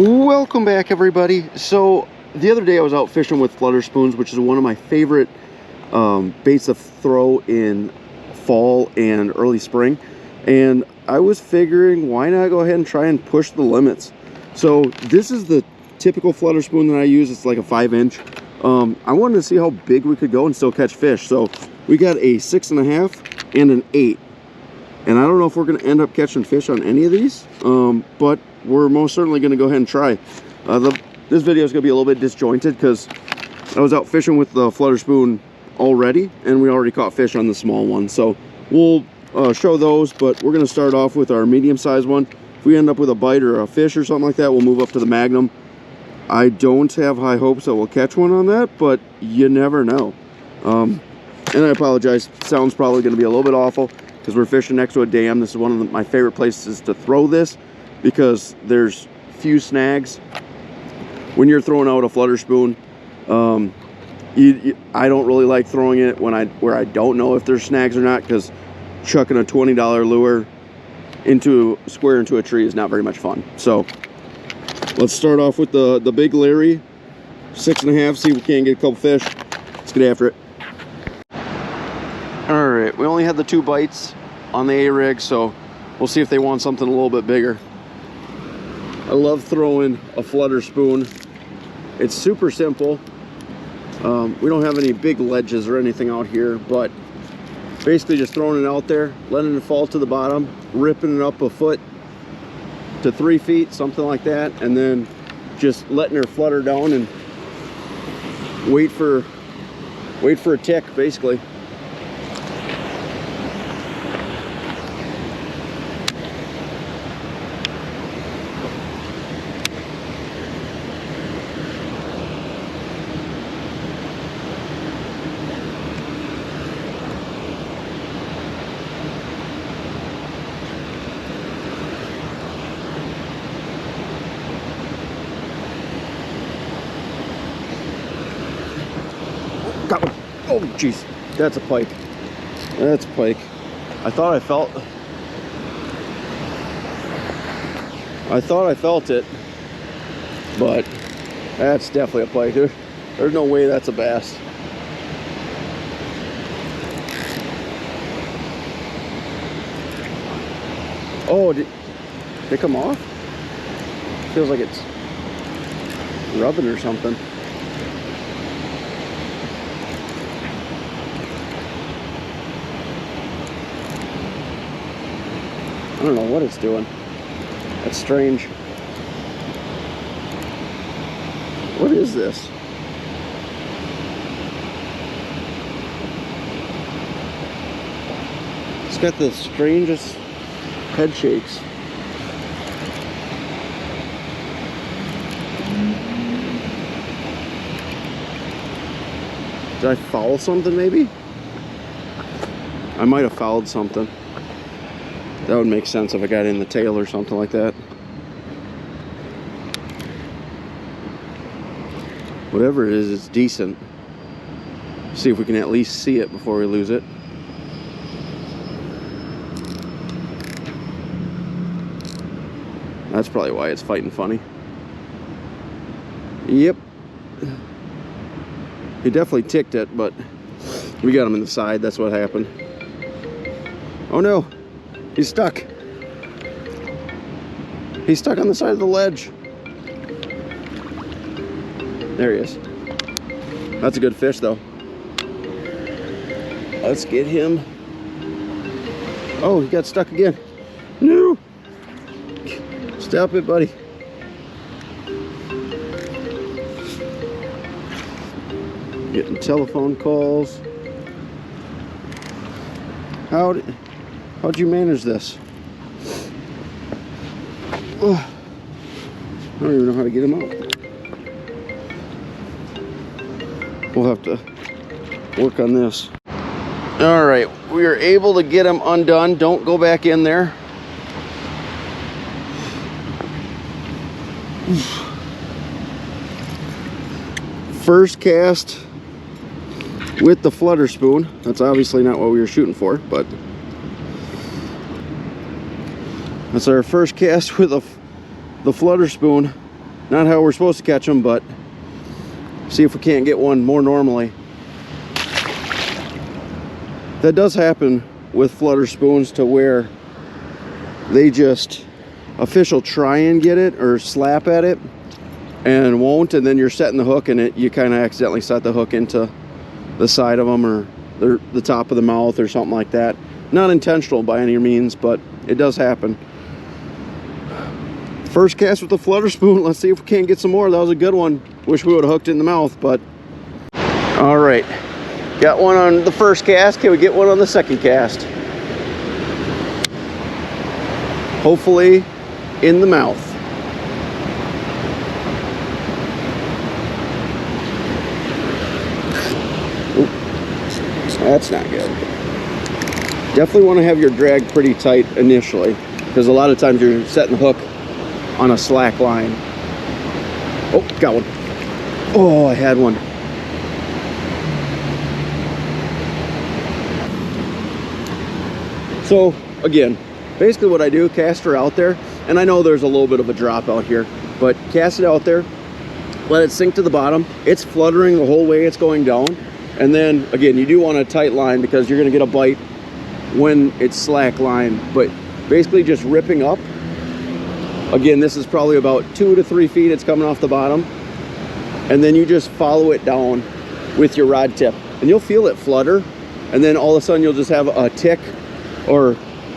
Welcome back, everybody. So the other day I was out fishing with Flutter Spoons, which is one of my favorite baits to throw in fall and early spring, and I was figuring why not go ahead and try and push the limits. So this is the typical Flutter Spoon that I use. It's like a 5-inch. I wanted to see how big we could go and still catch fish. So we got a 6.5 and an 8, and I don't know if we're going to end up catching fish on any of these, but we're most certainly going to go ahead and try. This video is going to be a little bit disjointed because I was out fishing with the Flutter Spoon already, and we already caught fish on the small one. So we'll show those, but we're going to start off with our medium-sized one. If we end up with a bite or a fish or something like that, we'll move up to the Magnum. I don't have high hopes that we'll catch one on that, but you never know. And I apologize, sound's probably going to be a little bit awful because we're fishing next to a dam. This is one of my favorite places to throw this because there's few snags. When you're throwing out a Flutter Spoon, I don't really like throwing it where I don't know if there's snags or not, because chucking a $20 lure into a tree is not very much fun. So let's start off with the big Larry 6.5, see if we can't get a couple fish. Let's get after it. All right, we only had the 2 bites on the A-rig, so we'll see if they want something a little bit bigger. I love throwing a Flutter Spoon. It's super simple. We don't have any big ledges or anything out here, but basically just throwing it out there, letting it fall to the bottom, ripping it up a foot to 3 feet, something like that, and then just letting her flutter down and wait for a tick, basically. Got one. Oh, jeez. That's a pike. That's a pike. I thought I felt it, but that's definitely a pike. There's no way that's a bass. Oh, did they come off? Feels like it's rubbing or something. I don't know what it's doing. That's strange. What is this? It's got the strangest head shakes. Did I foul something maybe? I might have fouled something. That would make sense if I got in the tail or something like that. Whatever it is, it's decent. See if we can at least see it before we lose it. That's probably why it's fighting funny. Yep. He definitely ticked it, but we got him in the side. That's what happened. Oh no. He's stuck. He's stuck on the side of the ledge. There he is. That's a good fish, though. Let's get him. Oh, he got stuck again. No! Stop it, buddy. Getting telephone calls. How'd you manage this? Oh, I don't even know how to get him out. We'll have to work on this. All right, we are able to get him undone. Don't go back in there. First cast with the Flutter Spoon. That's obviously not what we were shooting for, but that's our first cast with the Flutter Spoon. Not how we're supposed to catch them, but see if we can't get one more normally. That does happen with flutter spoons, to where they just, a fish will try and get it or slap at it and won't, and then you're setting the hook and you kind of accidentally set the hook into the side of them or the top of the mouth or something like that. Not intentional by any means, but it does happen. First cast with the flutter spoon. Let's see if we can't get some more. That was a good one. Wish we would have hooked it in the mouth, but all right, got one on the first cast. Can we get one on the second cast? Hopefully in the mouth. That's not good. Definitely want to have your drag pretty tight initially, because a lot of times you're setting the hook on a slack line. Oh, got one. Oh, I had one. So again, basically what I do, cast her out there, and I know there's a little bit of a drop out here, but cast it out there, let it sink to the bottom. It's fluttering the whole way it's going down. And then again, you do want a tight line because you're gonna get a bite when it's slack line, but basically just ripping up. Again, this is probably about 2 to 3 feet. It's coming off the bottom. And then you just follow it down with your rod tip and you'll feel it flutter. And then all of a sudden you'll just have a tick or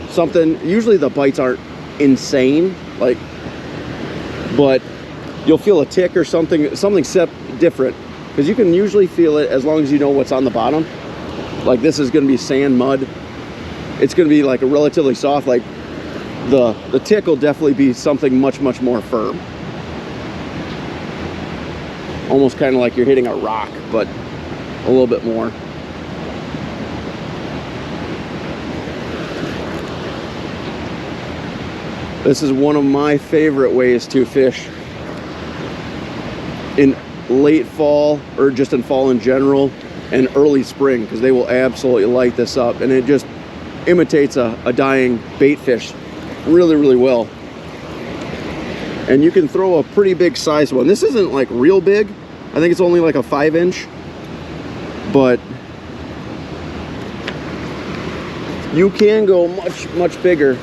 something. Usually the bites aren't insane, but you'll feel a tick or something different. Because you can usually feel it as long as you know what's on the bottom. Like this is going to be sand, mud. It's going to be like a relatively soft, like the tick will definitely be something much more firm. Almost kind of like you're hitting a rock, but a little bit more. This is one of my favorite ways to fish in late fall, or just in fall in general, and early spring, because they will absolutely light this up, and it just imitates a dying bait fish really well. And you can throw a pretty big size one. This isn't like real big. I think it's only like a 5-inch, but you can go much bigger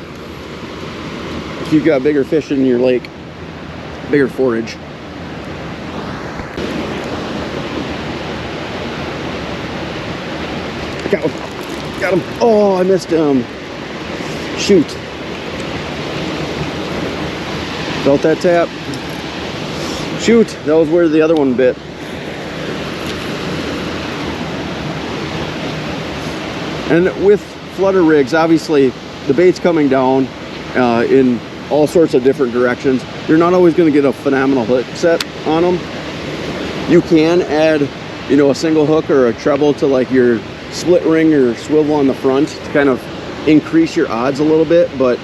if you've got bigger fish in your lake, bigger forage. Got him. Oh, I missed him. Shoot. Felt that tap. Shoot, that was where the other one bit. And with flutter rigs, obviously the bait's coming down in all sorts of different directions. You're not always going to get a phenomenal hook set on them. You can add, a single hook or a treble to like your split ring or swivel on the front to kind of increase your odds a little bit, but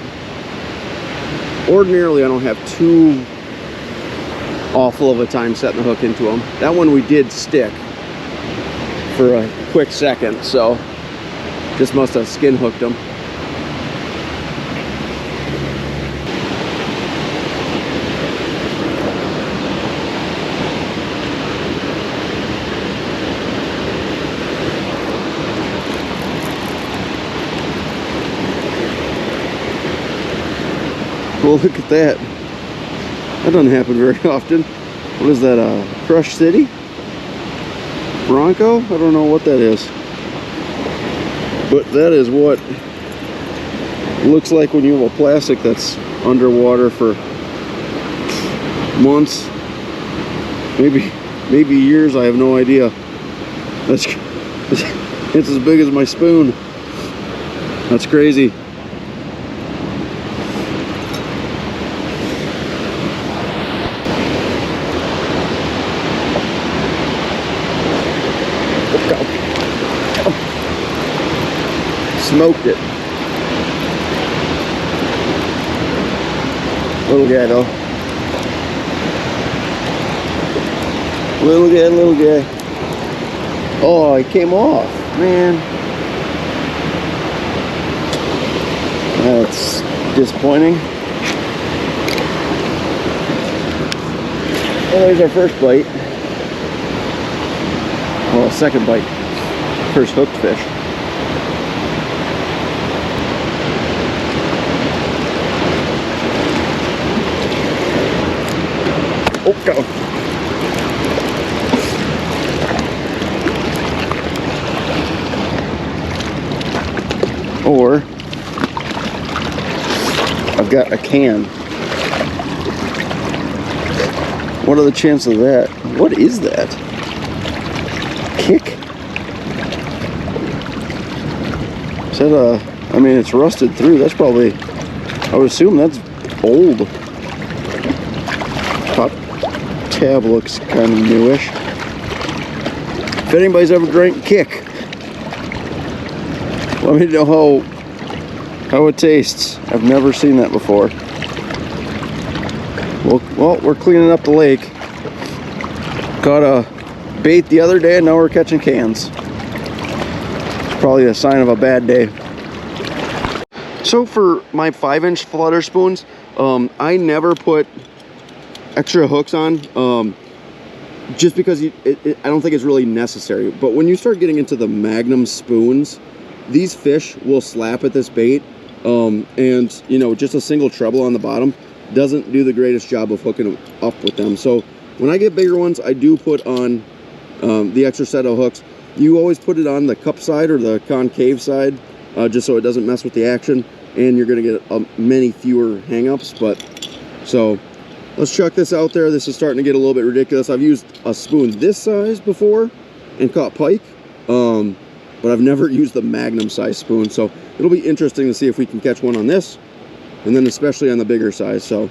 ordinarily I don't have too awful of a time setting the hook into them. That one we did stick for a quick second, so just must have skin hooked them. Well, look at that. That doesn't happen very often. What is that, Crush City? Bronco? I don't know what that is. But that is what it looks like when you have a plastic that's underwater for months, maybe years. I have no idea. It's as big as my spoon. That's crazy. Smoked it. Little guy though. Little guy. Oh, he came off, man. That's disappointing. Well, there's our first bite. Well, second bite. First hooked fish. Oh, go. Or I've got a can. What are the chances of that? What is that? Kick? Is that I mean, it's rusted through. That's probably, I would assume that's old. Pop tab looks kind of newish. If anybody's ever drank Kick, let me know how it tastes. I've never seen that before. Well, we're cleaning up the lake. Caught a bait the other day and now we're catching cans. It's probably a sign of a bad day. So for my 5-inch flutter spoons, I never put extra hooks on, just because I don't think it's really necessary. But when you start getting into the Magnum spoons, these fish will slap at this bait, and you know, just a single treble on the bottom doesn't do the greatest job of hooking up with them. So when I get bigger ones, I do put on the extra set of hooks. You always put it on the cup side or the concave side, just so it doesn't mess with the action, and you're gonna get many fewer hang-ups. But so let's chuck this out there. This is starting to get a little bit ridiculous. I've used a spoon this size before and caught pike, but I've never used the Magnum size spoon. So it'll be interesting to see if we can catch one on this, and then especially on the bigger size. So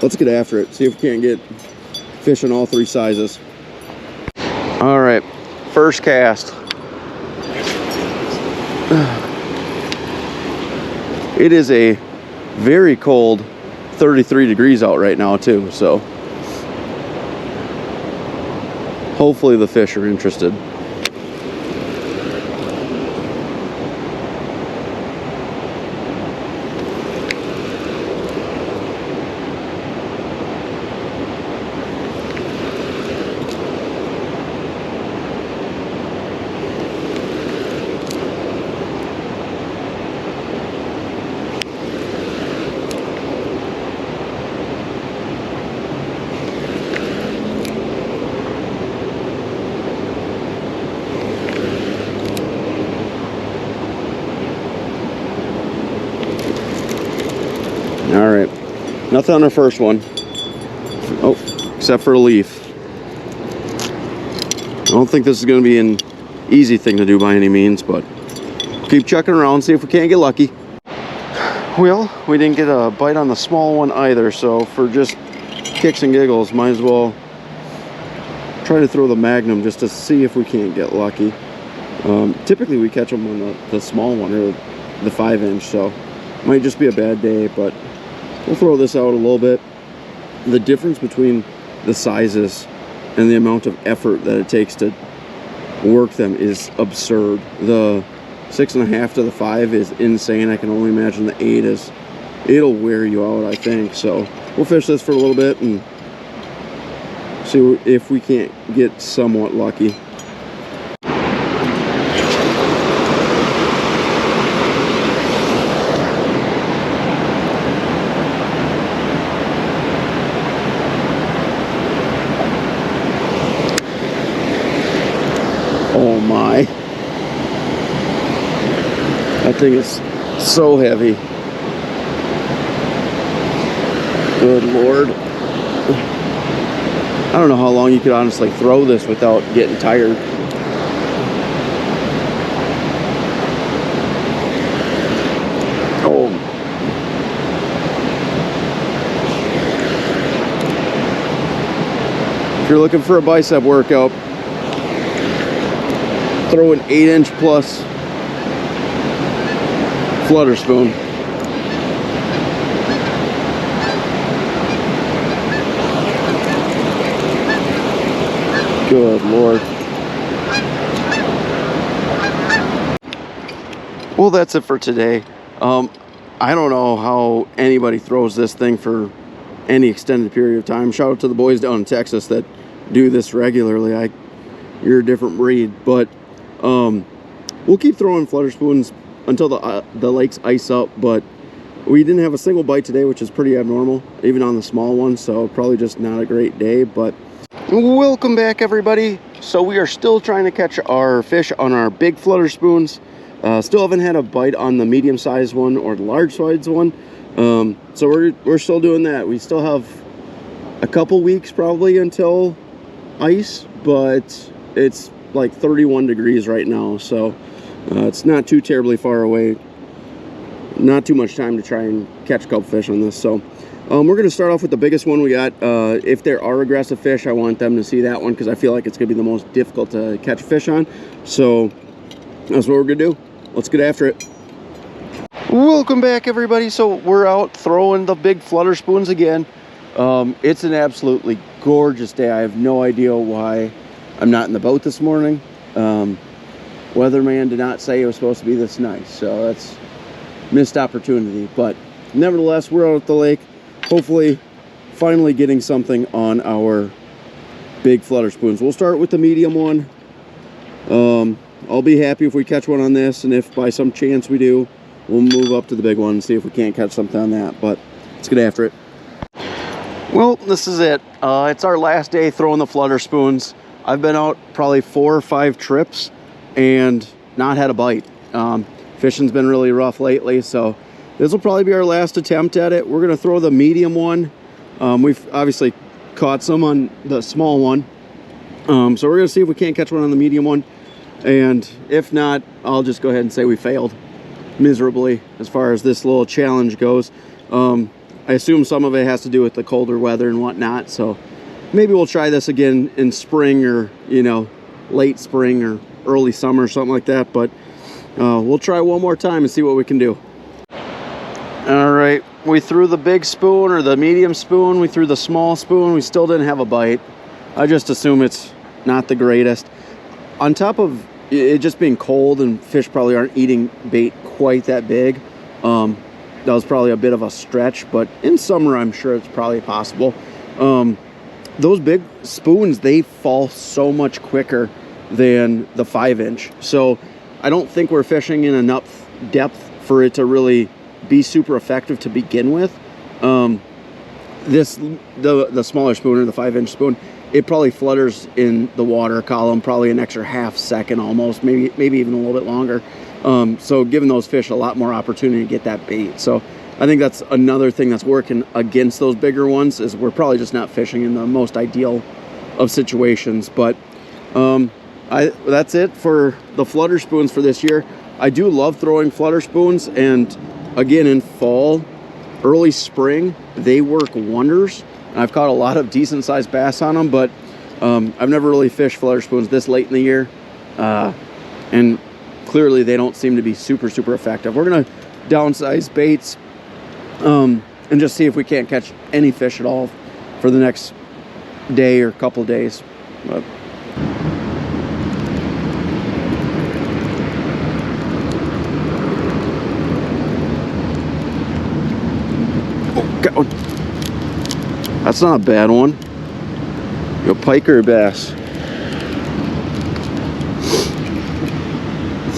let's get after it. See if we can't get fish in all 3 sizes. All right, first cast. It is a very cold 33 degrees out right now too, so hopefully the fish are interested. All right, nothing on the first one. Oh, except for a leaf. I don't think this is going to be an easy thing to do by any means, but keep checking around, see if we can't get lucky. Well, we didn't get a bite on the small one either, so for just kicks and giggles, might as well try to throw the Magnum just to see if we can't get lucky. Typically we catch them on the small one, or the 5-inch, so might just be a bad day, but we'll throw this out a little bit. The difference between the sizes and the amount of effort that it takes to work them is absurd. The 6.5 to the 5 is insane. I can only imagine the 8 is, it'll wear you out, I think. So we'll fish this for a little bit and see if we can't get somewhat lucky. Oh my. That thing is so heavy. Good Lord. I don't know how long you could honestly throw this without getting tired. Oh. If you're looking for a bicep workout, throw an 8-inch plus flutter spoon. Good Lord. Well, that's it for today. I don't know how anybody throws this thing for any extended period of time. Shout out to the boys down in Texas that do this regularly. You're a different breed, but we'll keep throwing flutter spoons until the lakes ice up. But we didn't have a single bite today, which is pretty abnormal, even on the small one, so probably just not a great day. But welcome back, everybody. So we are still trying to catch our fish on our big flutter spoons. Still haven't had a bite on the medium-sized one or the large-sized one. So we're still doing that. We still have a couple weeks probably until ice, but it's like 31 degrees right now, so it's not too terribly far away. Not too much time to try and catch a couple fish on this. So we're going to start off with the biggest one we got. If there are aggressive fish, I want them to see that one because I feel like it's going to be the most difficult to catch a fish on. So that's what we're going to do. Let's get after it. Welcome back, everybody. So we're out throwing the big flutter spoons again. It's an absolutely gorgeous day. I have no idea why I'm not in the boat this morning. Weatherman did not say it was supposed to be this nice, so that's missed opportunity. But nevertheless, we're out at the lake, hopefully finally getting something on our big flutter spoons. We'll start with the medium one. I'll be happy if we catch one on this, and if by some chance we do, we'll move up to the big one and see if we can't catch something on that. But let's get after it. Well, this is it. It's our last day throwing the flutter spoons. I've been out probably 4 or 5 trips and not had a bite. Fishing's been really rough lately, so this will probably be our last attempt at it. We're going to throw the medium one. We've obviously caught some on the small one. So we're going to see if we can't catch one on the medium one. And if not, I'll just go ahead and say we failed miserably as far as this little challenge goes. I assume some of it has to do with the colder weather and whatnot, so maybe we'll try this again in spring, or late spring or early summer or something like that. But we'll try one more time and see what we can do. All right, we threw the big spoon or the medium spoon, we threw the small spoon, we still didn't have a bite. I just assume it's not the greatest. On top of it just being cold and fish probably aren't eating bait quite that big, that was probably a bit of a stretch, but in summer I'm sure it's probably possible. Those big spoons, they fall so much quicker than the 5-inch, so I don't think we're fishing in enough depth for it to really be super effective to begin with. The smaller spoon, or the 5-inch spoon, it probably flutters in the water column probably an extra half second almost, maybe even a little bit longer. So giving those fish a lot more opportunity to get that bait. So I think that's another thing that's working against those bigger ones, is we're probably just not fishing in the most ideal of situations. But that's it for the flutter spoons for this year. I do love throwing flutter spoons, and again, in fall, early spring, they work wonders. I've caught a lot of decent sized bass on them, but I've never really fished flutter spoons this late in the year, and clearly they don't seem to be super effective. We're gonna downsize baits and just see if we can't catch any fish at all for the next day or couple days. But that's not a bad one. A pike or a bass?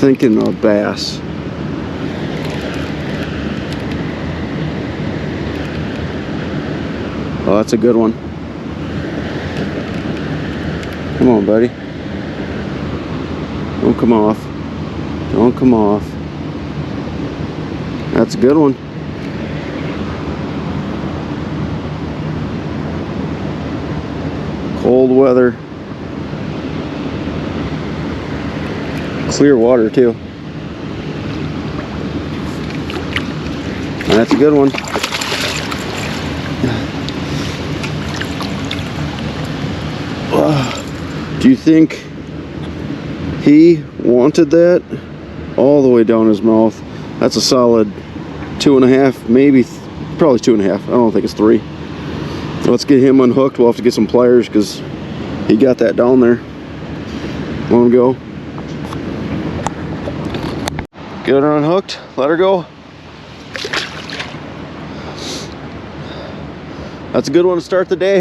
Thinking a bass. Oh, that's a good one. Come on, buddy. Don't come off. Don't come off. That's a good one. Cold weather, clear water too. That's a good one. Do you think he wanted that? All the way down his mouth. That's a solid 2.5, maybe, probably 2.5. I don't think it's 3. Let's get him unhooked. We'll have to get some pliers because he got that down there. Let him go. Get her unhooked. Let her go. That's a good one to start the day.